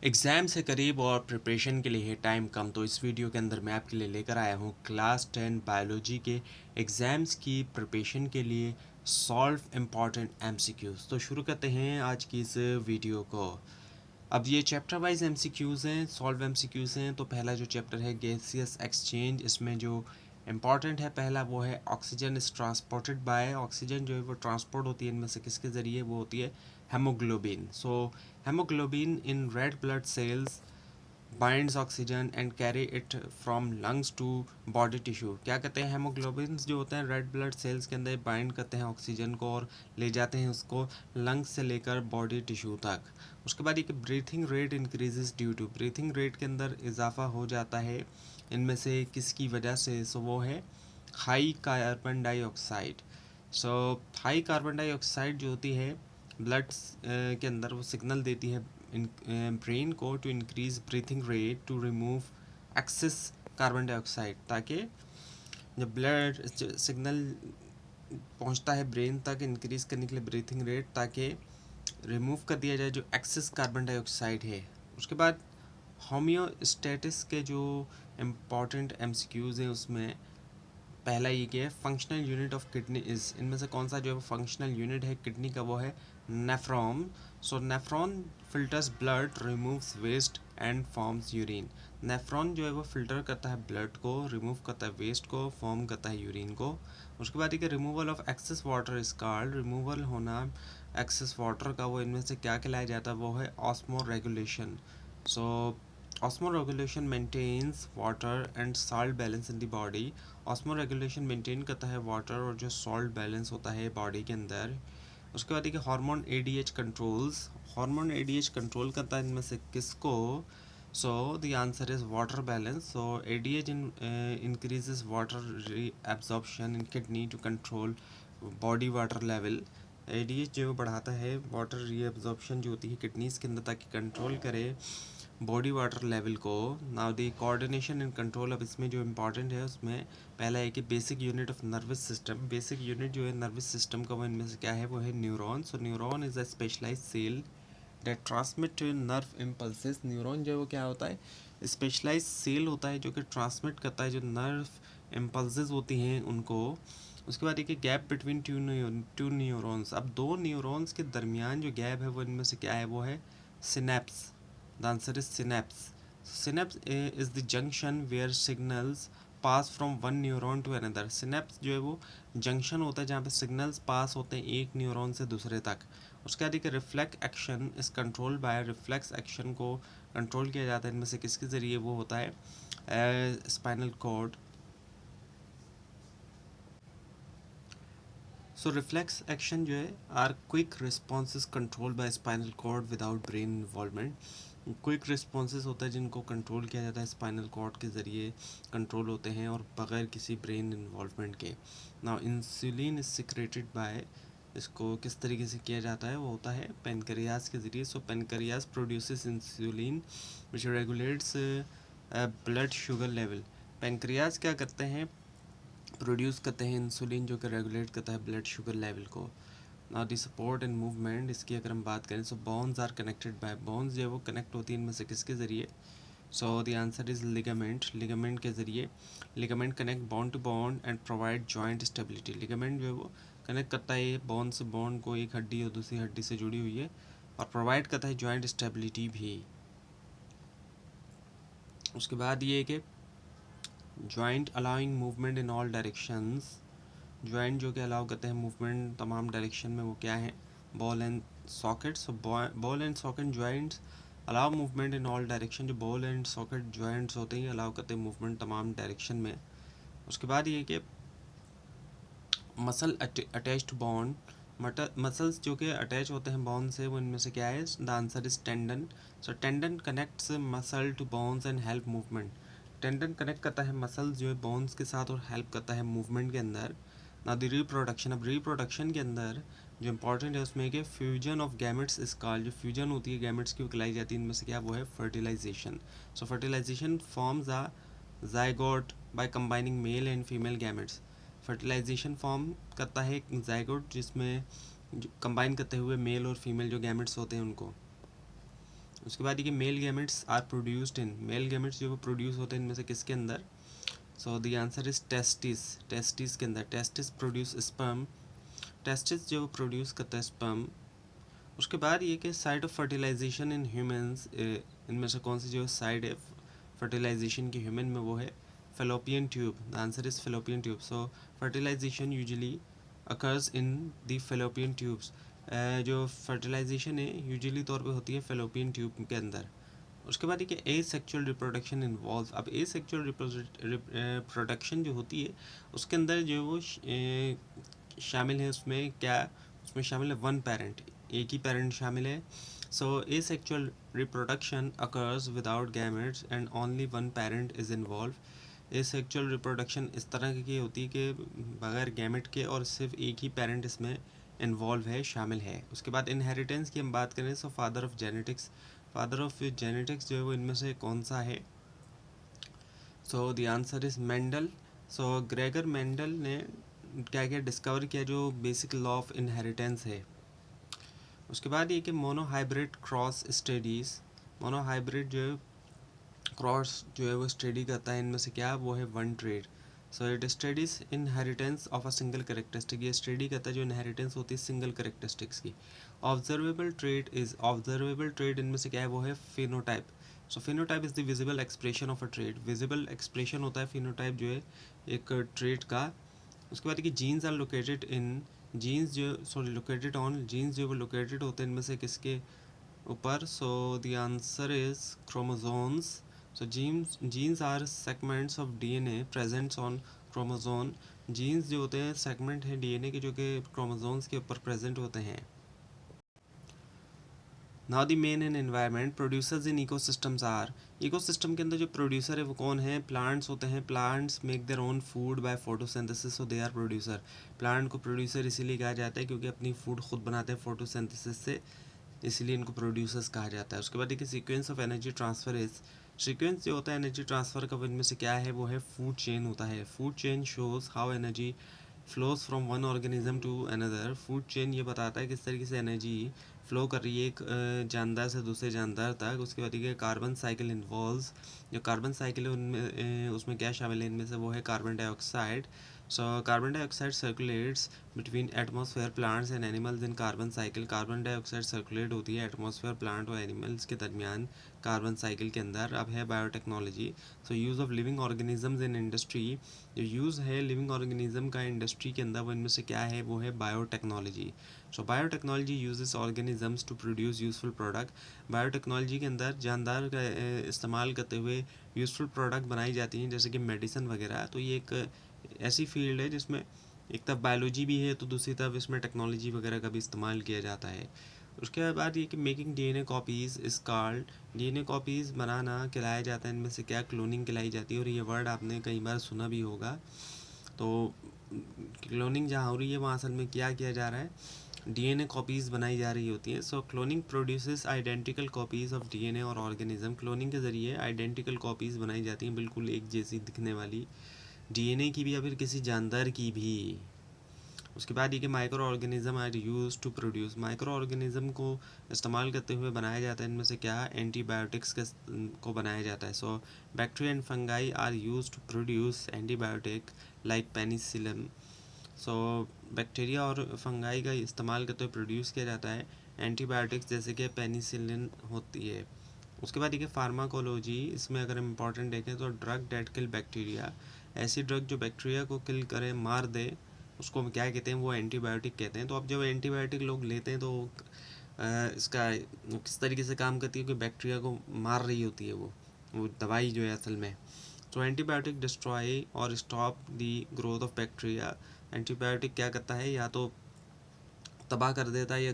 Exam से करीब और प्रिपरेशन के लिए है टाइम कम, तो इस वीडियो के अंदर मैं आपके लिए लेकर आया हूँ क्लास 10 बायोलॉजी के एग्ज़ाम्स की प्रिपरेशन के लिए सॉल्व इम्पॉर्टेंट एमसीक्यूज़। तो शुरू करते हैं आज की इस वीडियो को। अब ये चैप्टर वाइज एमसीक्यूज़ हैं, सॉल्व एमसीक्यूज़ हैं। तो पहला जो चैप्टर है गैसियस एक्सचेंज, इसमें जो इम्पॉर्टेंट है पहला वो है oxygen is transported by, oxygen जो है वो ट्रांसपोर्ट होती है इनमें से किसके ज़रिए, वो होती है haemoglobin. So haemoglobin in red blood cells binds oxygen and carry it from lungs to body tissue. क्या कहते हैं, हेमोग्लोबिन्स जो होते हैं रेड ब्लड सेल्स के अंदर बाइंड करते हैं ऑक्सीजन को और ले जाते हैं उसको लंग्स से लेकर बॉडी टिश्यू तक। उसके बाद एक breathing rate increases due to, breathing rate के अंदर इजाफा हो जाता है इनमें से किसकी वजह से, सो वो है हाई कार्बन डाइऑक्साइड। सो हाई कार्बन डाइऑक्साइड जो होती है ब्लड के अंदर वो सिग्नल देती है ब्रेन को to increase breathing rate to remove excess carbon dioxide, ताकि जब ब्लड सिग्नल पहुंचता है ब्रेन तक इंक्रीज करने के लिए ब्रीथिंग रेट, ताकि रिमूव कर दिया जाए जो एक्सेस कार्बन डाइऑक्साइड है। उसके बाद होम्योस्टेटिस के जो इम्पॉर्टेंट एमसीक्यूज़ हैं उसमें पहला ये क्या है, functional unit of kidney is, इनमें से कौन सा जो है फंक्शनल यूनिट है किडनी का, वो है nephron. So nephron filters blood, removes waste and forms urine. Nephron जो है वो फिल्टर करता है ब्लड को, रिमूव करता है वेस्ट को, फॉर्म करता है यूरिन को। उसके बाद एक removal of excess water is called, removal होना एक्सेस वाटर का वो इनमें से क्या कहलाया जाता है, वो है osmoregulation. So osmoregulation maintains water and salt balance in the body. Osmoregulation maintain करता है वाटर और जो सॉल्ट बैलेंस होता है बॉडी के अंदर। उसके बाद देखिए hormone ADH controls, hormone ADH control करता है इनमें से किसको, so the answer is water balance. So ADH increases water absorption in kidney to control body water level. ADH जो बढ़ाता है वाटर रीअब्जॉर्प्शन जो होती है किडनीज के अंदर, ताकि कंट्रोल करे बॉडी वाटर लेवल को। Now the coordination and control, अब इसमें जो इम्पॉर्टेंट है उसमें पहला है कि basic unit of nervous system, basic unit जो है नर्वस सिस्टम का वो इनमें से क्या है, वो है neuron. So neuron is a specialised cell that transmit nerve impulses. Neuron जो है वो क्या होता है, स्पेशलाइज्ड सेल होता है जो कि ट्रांसमिट करता है जो नर्व इम्पल्सेस होती हैं उनको। उसके बाद एक गैप बिटवीन टू न्यूरॉन्स, अब दो न्यूरॉन्स के दरमियान जो गैप है वो इनमें से क्या है, वो है synapse. The answer is synapse. Synapse is the junction where signals pass from one neuron to another. Synapse जो है वो जंक्शन होता है जहाँ पे सिग्नल्स पास होते हैं एक न्यूरॉन से दूसरे तक। उसके बाद एक reflex action is control by, reflex action को कंट्रोल किया जाता है इनमें से किसके ज़रिए, वो होता है spinal cord. So reflex action जो है are quick responses control by spinal cord without brain involvement. Quick responses होता है जिनको कंट्रोल किया जाता है स्पाइनल कॉर्ड के ज़रिए कंट्रोल होते हैं और बगैर किसी ब्रेन इन्वॉल्वमेंट के। Now insulin is secreted by, इसको किस तरीके से किया जाता है, वो होता है पेनक्रियाज के ज़रिए। So pancreas produces insulin which regulates blood sugar level. Pancreas क्या करते हैं, प्रोड्यूस करते हैं इंसुलिन जो कि रेगुलेट करता है ब्लड शुगर लेवल को। Now the support and movement, इसकी अगर हम बात करें, so bones are connected by, bones जो है वो कनेक्ट होती है इनमें से किसके ज़रिए, so the answer is ligament, ligament के ज़रिए। Ligament connect bone to bone and provide joint stability. Ligament जो है वो कनेक्ट करता है बॉन्ड से बॉन्ड को, एक हड्डी और दूसरी हड्डी से जुड़ी हुई है, और प्रोवाइड करता है जॉइंट स्टेबिलिटी भी। उसके बाद ये कि joint allowing movement in all directions, joint जो कि अलाउ करते हैं मूवमेंट तमाम डायरेक्शन में, वो क्या है, ball and socket. So ball and socket joints allow movement in all direction, जो बॉल एंड सॉकेट जॉइंट्स होते हैं अलाउ करते हैं मूवमेंट तमाम डायरेक्शन में। उसके बाद ये कि मसल अटैच्ड बॉन्ड, मसल्स जो कि अटैच होते हैं बॉन्ड से, वो इनमें से क्या है, the answer is tendon. So tendon connects muscle to bones and help movement. Tendon connect करता है मसल्स जो है बोन्स के साथ और हेल्प करता है मूवमेंट के अंदर। ना द रिप्रोडक्शन, अब रिप्रोडक्शन के अंदर जो इंपॉर्टेंट है उसमें कि फ्यूजन ऑफ गैमेट्स इस कॉल्ड, जो फ्यूजन होती है गैमेट्स की वो कहलाई जाती है इनमें से क्या, वो है fertilisation. So fertilisation forms a zygote by combining male and female gametes. Fertilisation form करता है एक जाइगोट जिसमें कंबाइन करते हुए मेल और फीमेल जो गैमेट्स होते हैं उनको। उसके बाद ये कि male gametes are produced in, male gametes जो वो प्रोड्यूस होते हैं इनमें से किसके अंदर? So the answer is testis, testis के अंदर। टेस्टिस प्रोड्यूस स्पर्म, टेस्टिस जो प्रोड्यूस करता है स्पर्म। उसके बाद ये कि site of fertilisation in humans, इनमें से कौन सी जो साइड है फर्टिलाइजेशन की ह्यूमन में, वो है fallopian tube. The answer is fallopian tube. So fertilisation usually occurs in the fallopian tubes, जो फर्टिलाइजेशन है यूजुअली तौर पे होती है फेलोपियन ट्यूब के अंदर। उसके बाद ये ए सेक्चुअल रिप्रोडक्शन इन्वॉल्व, अब ए सेक्चुअल रिप्रोडक्शन जो होती है उसके अंदर जो वो शामिल है, उसमें क्या, उसमें शामिल है वन पेरेंट, एक ही पेरेंट शामिल है। So asexual reproduction occurs without gametes and only one parent is involve. Asexual reproduction इस तरह की होती है कि बगैर गैमेट के और सिर्फ एक ही पेरेंट इसमें इन्वॉल्व है, शामिल है। उसके बाद इनहेरिटेंस की हम बात करें, so father of genetics, father of genetics जो है वो इनमें से कौन सा है? सो the answer is Mendel. So Gregor Mendel ने क्या क्या डिस्कवर किया जो बेसिक लॉ ऑफ इनहेरिटेंस है। उसके बाद ये कि मोनोहाइब्रिड क्रॉस स्टडीज़, मोनोहाइब्रिड जो है क्रॉस जो है वो स्टडी करता है इनमें से क्या, वो है one trade. So it studies inheritance of a single characteristic, ये स्टडी करता है जो इनहेरिटेंस होती है सिंगल करेक्टरिस्टिक्स की। Observable trade is, observable trade इनमें से क्या है, वो है phenotype. So phenotype is the visible expression of a trade, visible expression होता है फिनोटाइप जो है एक ट्रेड का। उसके बाद कि genes are located in, genes जो सॉरी लोकेटेड ऑन, जीन्स जो वो लोकेटेड होते हैं इनमें से किसके ऊपर? So the answer is chromosomes. So genes are segments of DNA presents on chromosome, genes जो होते हैं सेगमेंट हैं डीएनए के जो कि क्रोमोसोम्स के ऊपर प्रेजेंट होते हैं। Now the main in environment producers in ecosystems are, ecosystem के अंदर जो प्रोड्यूसर है वो कौन है? प्लांट्स होते हैं। Plants make their own food by photosynthesis, so they are producer. Plant को प्रोड्यूसर इसीलिए कहा जाता है क्योंकि अपनी फूड खुद बनाते हैं फोटोसिंथेसिस से, इसीलिए इनको प्रोड्यूसर्स कहा जाता है। उसके बाद देखिए sequence of energy transfer is, sequence जो होता है एनर्जी ट्रांसफ़र का इनमें से क्या है, वो है फूड चेन होता है। Food chain shows how energy flows from one organism to another, food chain ये बताता है किस तरीके से एनर्जी फ्लो कर रही है एक जानदार से दूसरे जानदार तक। उसके बाद ये कार्बन साइकिल इन्वॉल्व्स, जो कार्बन साइकिल है उनमें उसमें क्या शामिल है इनमें से, वो है carbon dioxide. So carbon dioxide circulates between atmosphere plants and animals in carbon cycle, carbon dioxide circulate होती है एटमॉस्फेयर प्लांट और एनिमल्स के दरमियान कार्बन साइकिल के अंदर। अब है biotechnology, so use of living organisms in industry, जो यूज़ है लिविंग ऑर्गेनिज्म का इंडस्ट्री के अंदर वो इनमें से क्या है, वो है biotechnology. So biotechnology uses organisms to produce useful product, biotechnology के अंदर जानदार का इस्तेमाल करते हुए यूजफुल प्रोडक्ट बनाई जाती हैं जैसे कि मेडिसिन वगैरह। तो ये एक ऐसी फील्ड है जिसमें एक तरफ बायोलॉजी भी है तो दूसरी तरफ इसमें टेक्नोलॉजी वगैरह का भी इस्तेमाल किया जाता है। उसके बाद ये कि making DNA copies is called, DNA copies बनाना कहलाया जाता है इनमें से क्या, क्लोनिंग कहलाई जाती है। और ये वर्ड आपने कई बार सुना भी होगा। तो क्लोनिंग जहाँ हो रही है वहाँ असल में क्या किया जा रहा है, डीएनए कॉपीज़ बनाई जा रही होती हैं। So cloning produces identical copies of DNA और ऑर्गेनिज्म, क्लोनिंग के ज़रिए आइडेंटिकल कॉपीज़ बनाई जाती हैं बिल्कुल एक जैसी दिखने वाली, डीएनए की भी या फिर किसी जानदार की भी। उसके बाद ये कि micro organism are used to produce, micro organism को इस्तेमाल करते हुए बनाया जाता है इनमें से क्या, एंटीबायोटिक्स को बनाया जाता है। So bacteria and fungi are used to produce antibiotic like penicillin. So bacteria और फंगाई का इस्तेमाल करते हुए प्रोड्यूस किया जाता है एंटीबायोटिक्स जैसे कि पेनिसिलिन होती है। उसके बाद देखिए फार्माकोलॉजी, इसमें अगर हम इंपॉर्टेंट देखें तो ड्रग डेट किल बैक्टीरिया, ऐसी ड्रग जो बैक्टीरिया को किल करे मार दे उसको हम क्या कहते हैं, वो एंटीबायोटिक कहते हैं। तो अब जब एंटीबायोटिक लोग लेते हैं तो इसका किस तरीके से काम करती है कि बैक्टीरिया को मार रही होती है वो दवाई जो है असल में। तो एंटीबायोटिक डिस्ट्रॉय और stop the growth of bacteria, antibiotic क्या करता है, या तो तबाह कर देता है या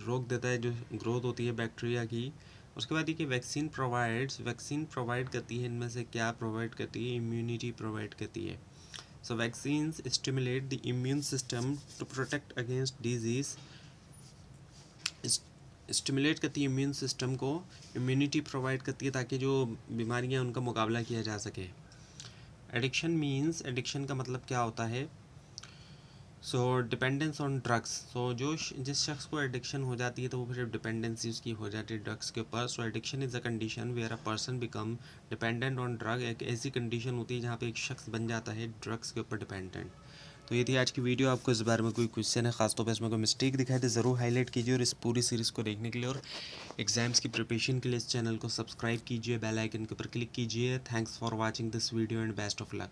रोक देता है जो ग्रोथ होती है बैक्टीरिया की। उसके बाद ये कि वैक्सीन प्रोवाइड्स, वैक्सीन प्रोवाइड करती है इनमें से क्या प्रोवाइड करती है, इम्यूनिटी प्रोवाइड करती है। So vaccines stimulate the immune system to protect against disease, stimulate करती है इम्यून सिस्टम को, इम्यूनिटी प्रोवाइड करती है ताकि जो बीमारियां उनका मुकाबला किया जा सके। एडिक्शन मीन्स, एडिक्शन का मतलब क्या होता है, सो डिपेंडेंस ऑन ड्रग्स। सो जिस शख्स को एडिक्शन हो जाती है तो वो फिर डिपेंडेंसी उसकी हो जाती है ड्रग्स के ऊपर। So addiction is a condition where a person become dependent on drug. एक ऐसी कंडीशन होती है जहाँ पे एक शख्स बन जाता है ड्रग्स के ऊपर डिपेंडेंट। तो ये थी आज की वीडियो। आपको इस बारे में कोई क्वेश्चन है, खासतौर पर इसमें कोई मिस्टेक दिखाई तो ज़रूर हाईलाइट कीजिए। और इस पूरी सीरीज़ को देखने के लिए और एग्जाम्स की प्रिपरेशन के लिए इस चैनल को सब्सक्राइब कीजिए, बेल आइकन के ऊपर क्लिक कीजिए। Thanks for watching this video and best of luck.